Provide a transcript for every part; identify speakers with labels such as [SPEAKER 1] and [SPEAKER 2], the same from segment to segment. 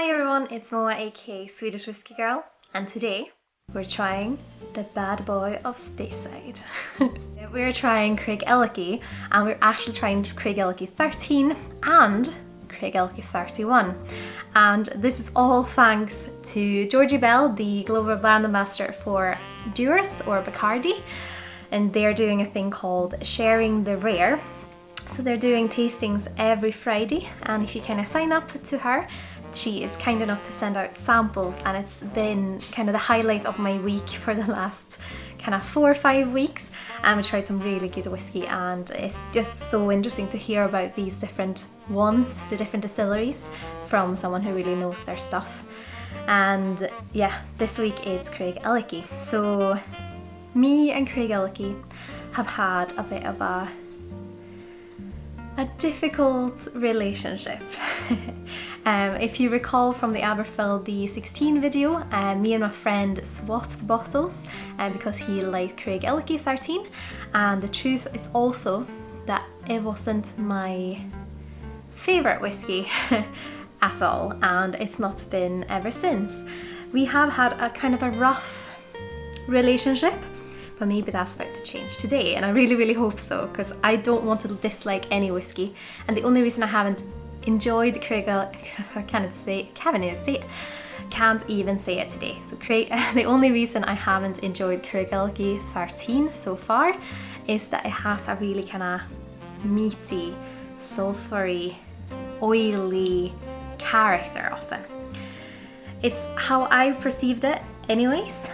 [SPEAKER 1] Hi everyone, it's Moa aka Swedish Whiskey Girl, and today we're trying the Bad Boy of Speyside. We're trying Craigellachie, and we're actually trying Craigellachie 13 and Craigellachie 31. And this is all thanks to Georgie Bell, the global brand ambassador for Dewar's or Bacardi, and they're doing a thing called Sharing the Rare. So they're doing tastings every Friday, and if you kind of sign up to her, she is kind enough to send out samples, and it's been kind of the highlight of my week for the last kind of 4 or 5 weeks. We tried some really good whiskey, and it's just so interesting to hear about these different ones, the different distilleries, from someone who really knows their stuff. And yeah, this week it's Craigellachie. So me and Craigellachie have had a bit of a difficult relationship. If you recall from the Aberfeldy 16 video, me and my friend swapped bottles because he liked Craigellachie 13, and the truth is also that it wasn't my favourite whiskey at all, and it's not been ever since. We have had a kind of a rough relationship, but maybe that's about to change today, and I really hope so, because I don't want to dislike any whiskey, and the only reason I haven't enjoyed can't even say it today. So the only reason I haven't enjoyed Craigellachie 13 so far is that it has a really kind of meaty, sulphury, oily character often. It's how I perceived it anyways,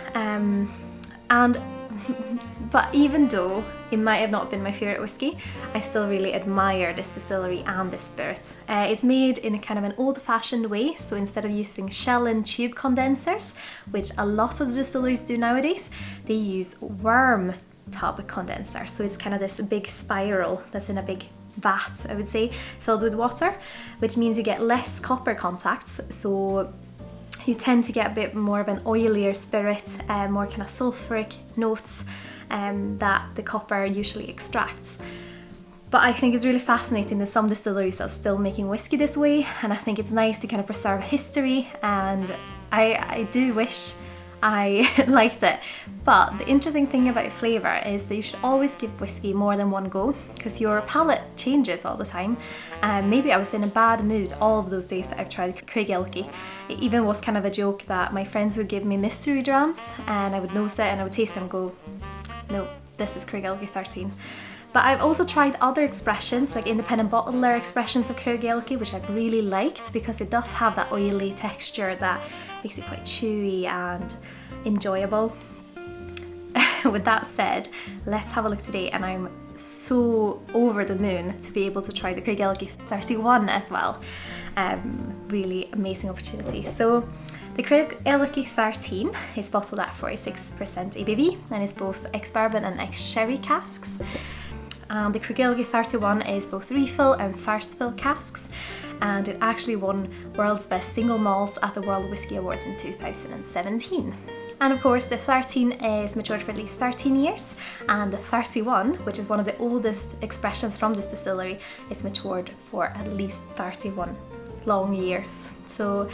[SPEAKER 1] but even though it might have not been my favourite whiskey, I still really admire this distillery and this spirit. It's made in a kind of an old-fashioned way, so instead of using shell and tube condensers, which a lot of the distilleries do nowadays, they use worm tub condensers. So it's kind of this big spiral that's in a big vat, I would say, filled with water, which means you get less copper contacts, so you tend to get a bit more of an oilier spirit, more kind of sulphuric notes that the copper usually extracts. But I think it's really fascinating that some distilleries are still making whiskey this way, and I think it's nice to kind of preserve history, and I do wish I liked it. But the interesting thing about flavour is that you should always give whiskey more than one go, because your palate changes all the time. Maybe I was in a bad mood all of those days that I've tried Craigellachie. It even was kind of a joke that my friends would give me mystery drams, and I would nose it and I would taste them and go, no, this is Craigellachie 13. But I've also tried other expressions, like independent bottler expressions of Craigellachie, which I've really liked, because it does have that oily texture that makes it quite chewy and enjoyable. With that said, let's have a look today, and I'm so over the moon to be able to try the Craigellachie 31 as well. Really amazing opportunity. So the Craigellachie 13 is bottled at 46% ABV, and is both ex-bourbon and ex-sherry casks. The Craigellachie 31 is both refill and first fill casks, and it actually won World's Best Single Malt at the World Whisky Awards in 2017. And of course the 13 is matured for at least 13 years, and the 31, which is one of the oldest expressions from this distillery, is matured for at least 31 long years. So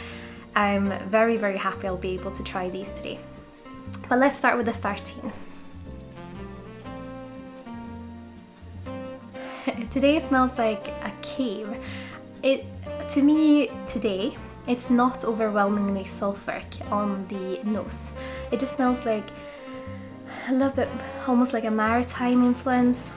[SPEAKER 1] I'm very happy I'll be able to try these today. But let's start with the 13. Today it smells like a cave. To me today, it's not overwhelmingly sulphuric on the nose. It just smells like a little bit, almost like a maritime influence.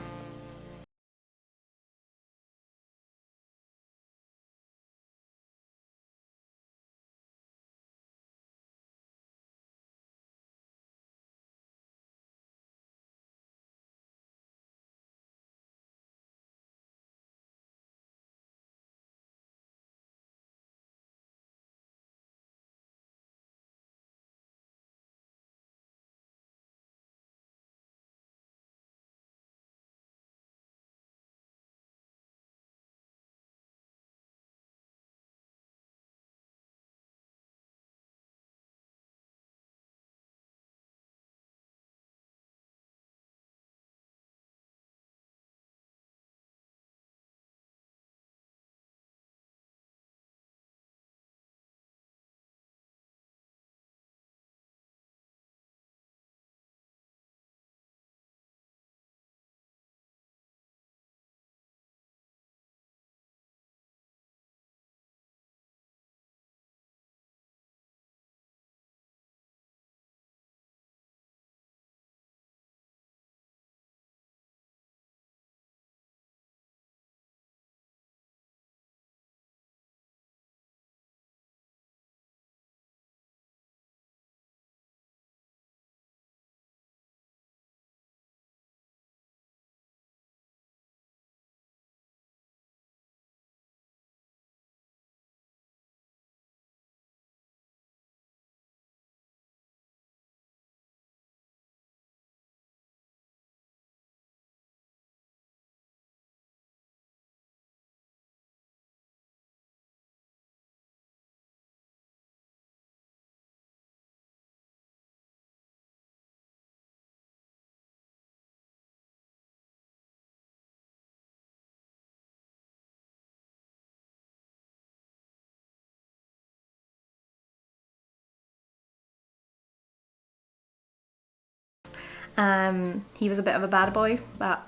[SPEAKER 1] He was a bit of a bad boy. That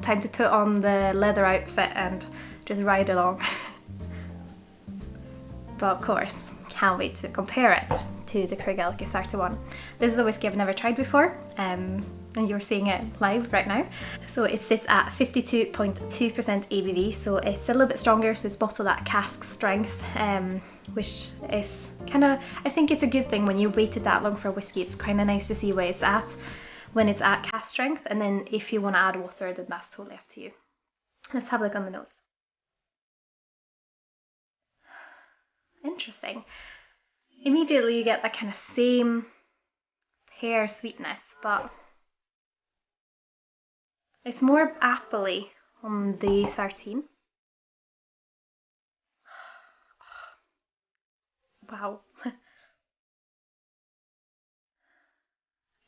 [SPEAKER 1] time to put on the leather outfit and just ride along. But of course, can't wait to compare it to the Craigellachie 31. This is a whiskey I've never tried before, and you're seeing it live right now. So it sits at 52.2% ABV, so it's a little bit stronger, so it's bottled at cask strength, which is kind of, I think it's a good thing when you waited that long for a whiskey. It's kind of nice to see where it's at when it's at cask strength, and then if you want to add water, then that's totally up to you. Let's have a look on the nose. Interesting. Immediately you get that kind of same pear sweetness, but it's more appley on the 13. Wow.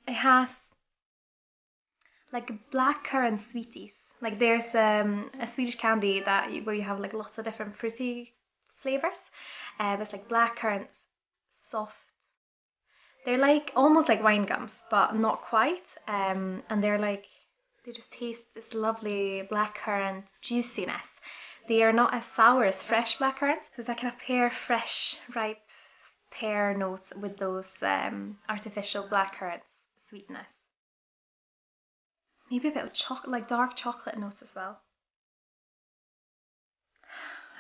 [SPEAKER 1] It has like blackcurrant sweeties. Like there's a Swedish candy where you have like lots of different fruity flavors. It's like blackcurrants, soft. They're like almost like wine gums, but not quite. And they just taste this lovely blackcurrant juiciness. They are not as sour as fresh blackcurrants. So it's that kind of pear, fresh, ripe pear notes with those artificial blackcurrants sweetness. Maybe a bit of chocolate, like dark chocolate notes as well.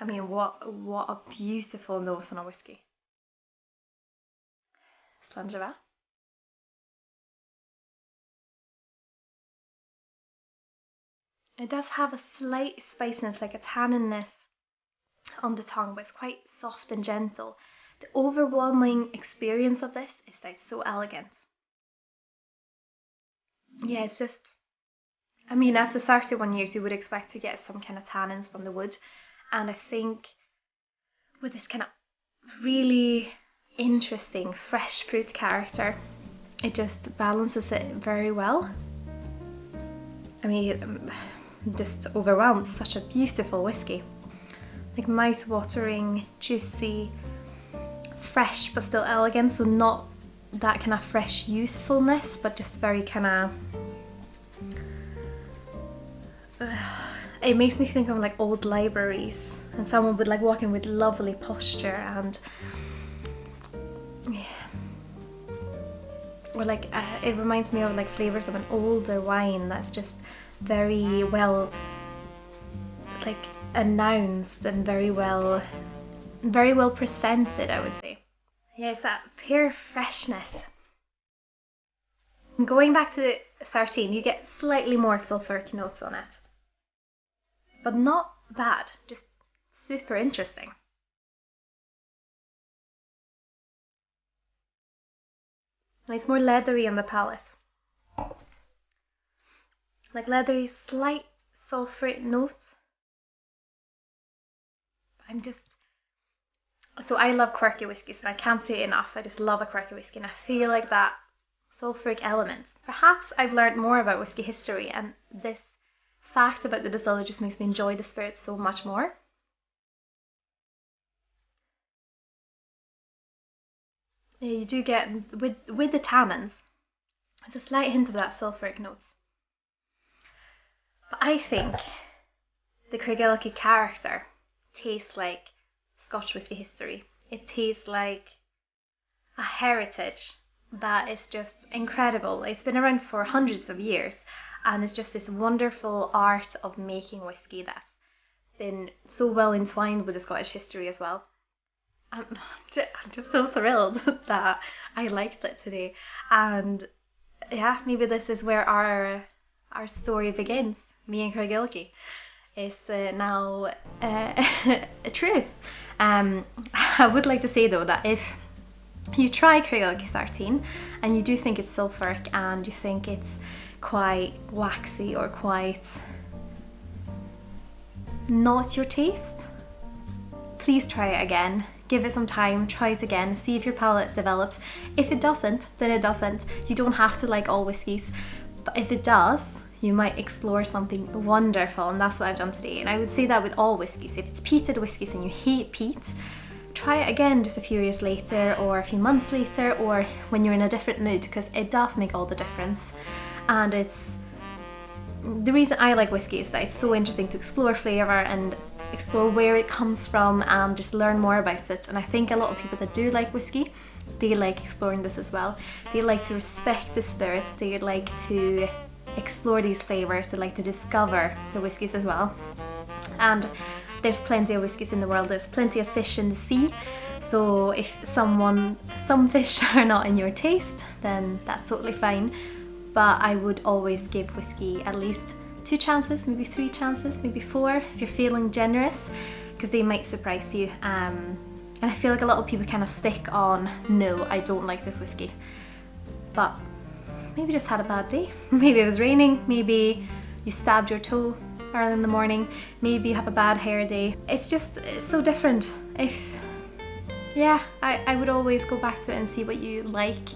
[SPEAKER 1] I mean, what a beautiful nose on a whiskey. Slangeva. It does have a slight spiciness, like a tanninness on the tongue, but it's quite soft and gentle. The overwhelming experience of this is that it's so elegant. Yeah, it's just, I mean, after 31 years, you would expect to get some kind of tannins from the wood. And I think with this kind of really interesting fresh fruit character, it just balances it very well. I mean, I'm just overwhelmed. Such a beautiful whiskey. Like mouth-watering, juicy, fresh but still elegant. So not that kind of fresh youthfulness, but just very kind of... it makes me think of like old libraries and someone would like walk in with lovely posture and or like it reminds me of like flavors of an older wine that's just very well like announced and very well presented, I would say. Yeah, it's that pear freshness. Going back to 13, you get slightly more sulphuric notes on it. But not bad, just super interesting. And it's more leathery on the palate. Like leathery, slight sulphuric notes. So I love quirky whiskies and I can't say it enough. I just love a quirky whiskey and I feel like that sulphuric element. Perhaps I've learned more about whiskey history and this fact about the distiller just makes me enjoy the spirit so much more. Yeah, you do get with the tannins, there's a slight hint of that sulphuric notes. But I think the Craigellachie character tastes like Scotch whiskey history. It tastes like a heritage that is just incredible. It's been around for hundreds of years. And it's just this wonderful art of making whiskey that's been so well entwined with the Scottish history as well. I'm just so thrilled that I liked it today. And yeah, maybe this is where our story begins. Me and Craigellachie is now true. I would like to say though that if you try Craigellachie 13 and you do think it's sulphuric and you think it's quite waxy or quite not your taste, please try it again. Give it some time, try it again, see if your palate develops. If it doesn't, then it doesn't. You don't have to like all whiskies, but if it does, you might explore something wonderful, and that's what I've done today. And I would say that with all whiskies. If it's peated whiskies and you hate peat, try it again just a few years later or a few months later, or when you're in a different mood, because it does make all the difference. And it's the reason I like whiskey is that it's so interesting to explore flavour and explore where it comes from and just learn more about it. And I think a lot of people that do like whiskey, they like exploring this as well. They like to respect the spirit, they like to explore these flavours, they like to discover the whiskies as well. And there's plenty of whiskies in the world, there's plenty of fish in the sea, so if some fish are not in your taste, then that's totally fine. But I would always give whiskey at least 2 chances, maybe 3 chances, maybe 4 if you're feeling generous, because they might surprise you. And I feel like a lot of people kind of stick on, no, I don't like this whiskey. But maybe you just had a bad day. Maybe it was raining, maybe you stabbed your toe early in the morning, maybe you have a bad hair day. It's so different. I would always go back to it and see what you like.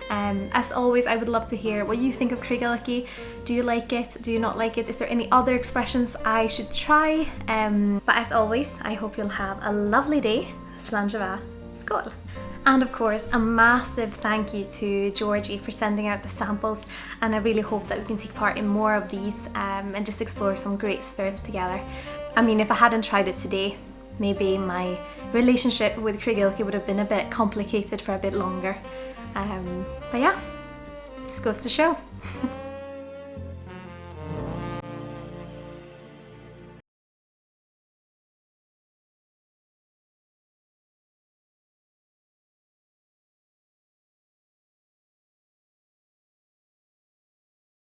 [SPEAKER 1] As always, I would love to hear what you think of Craigellachie. Do you like it? Do you not like it? Is there any other expressions I should try? But as always, I hope you'll have a lovely day. Slanjava. Skål! And of course, a massive thank you to Georgie for sending out the samples, and I really hope that we can take part in more of these and just explore some great spirits together. I mean, if I hadn't tried it today, maybe my relationship with Craigellachie would have been a bit complicated for a bit longer. But yeah, just goes to show.